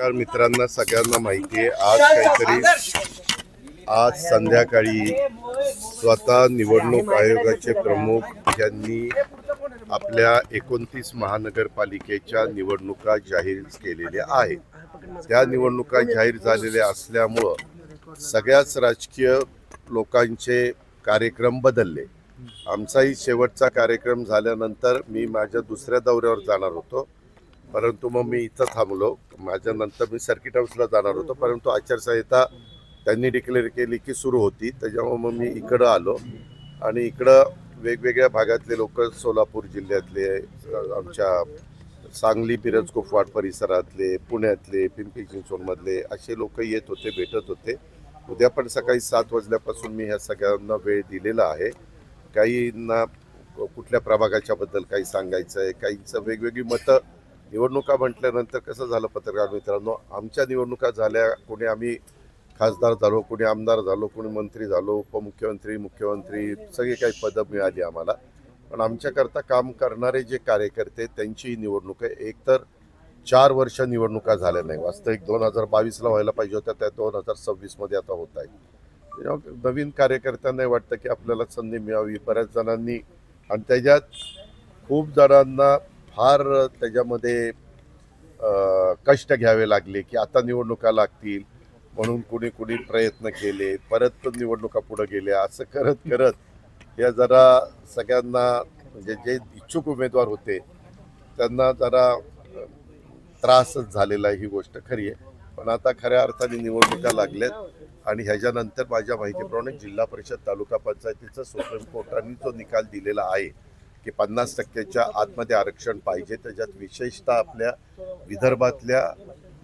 पत्रकार मित्रांना सगळ्यांना माहिती आहे, आज संध्याकाळी स्वतः निवडणूक आयोगाचे प्रमुख यांनी आपल्या 29 महानगरपालिकेच्या निवडणुका जाहीर केलेल्या आहेत. त्या निवडणुका जाहीर झालेल्या असल्यामुळं सगळ्याच राजकीय लोकांचे कार्यक्रम बदलले. आमचाही शेवटचा कार्यक्रम झाल्यानंतर मी माझ्या दुसऱ्या दौऱ्यावर जाणार होतो, परंतु मग मी इथं थांबलो. माझ्या नंतर मी सर्किट हाऊसला जाणार होतो, परंतु आचारसंहिता त्यांनी डिक्लेअर केली की सुरू होती, त्याच्यामुळे मग मी इकडं आलो. आणि इकडं वेगवेगळ्या भागातले लोक, सोलापूर जिल्ह्यातले, आमच्या सांगली मिरज कुपवाड परिसरातले, पुण्यातले, पिंपरी चिंचवडमधले असे लोक येत होते, भेटत होते. उद्या पण सकाळी 7 वाजल्यापासून मी ह्या सगळ्यांना वेळ दिलेला आहे. काहींना कुठल्या प्रभागाच्या बद्दल काही सांगायचं आहे, काहींचं वेगवेगळी मतं. निवडणुका म्हटल्यानंतर कसं झालं पत्रकार मित्रांनो, आमच्या निवडणुका झाल्या, कोणी आम्ही खासदार झालो, कोणी आमदार झालो, कोणी मंत्री झालो, उपमुख्यमंत्री, मुख्यमंत्री, सगळी काही पदं मिळाली आम्हाला. पण आमच्याकरता काम करणारे जे कार्यकर्ते त्यांची निवडणूक आहे. एकतर 4 वर्ष निवडणुका झाल्या नाही. वास्तविक 2022ला व्हायला पाहिजे होत्या, त्या 2026मध्ये आता होत आहे. नवीन कार्यकर्त्यांना वाटतं की आपल्याला संधी मिळावी. बऱ्याच जणांनी आणि त्याच्यात खूप जणांना फार त्याच्यामध्ये कष्ट घ्यावे लागले की आता निवडणुका लागतील म्हणून कुणी कुणी प्रयत्न केले, परत निवडणुका पुढे गेल्या. असं करत करत या जरा सगळ्यांना, म्हणजे जे इच्छुक उमेदवार होते त्यांना जरा त्रासच झालेला आहे. ही गोष्ट खरी आहे. पण आता खऱ्या अर्थाने निवडणुका लागल्यात आणि ह्याच्यानंतर माझ्या माहितीप्रमाणे जिल्हा परिषद, तालुका पंचायतीचं सुप्रीम कोर्टाने जो निकाल दिलेला आहे की 50%च्या आतमध्ये आरक्षण पाहिजे. त्याच्यात विशेषतः आपल्या विदर्भातल्या,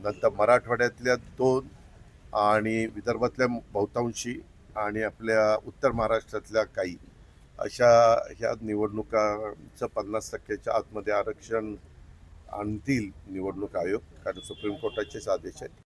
नंतर मराठवाड्यातल्या 2 आणि विदर्भातल्या बहुतांशी आणि आपल्या उत्तर महाराष्ट्रातल्या काही अशा ह्या निवडणुकांचं 50%च्या आतमध्ये आरक्षण आणतील निवडणूक आयोग, कारण सुप्रीम कोर्टाचेच आदेश आहेत.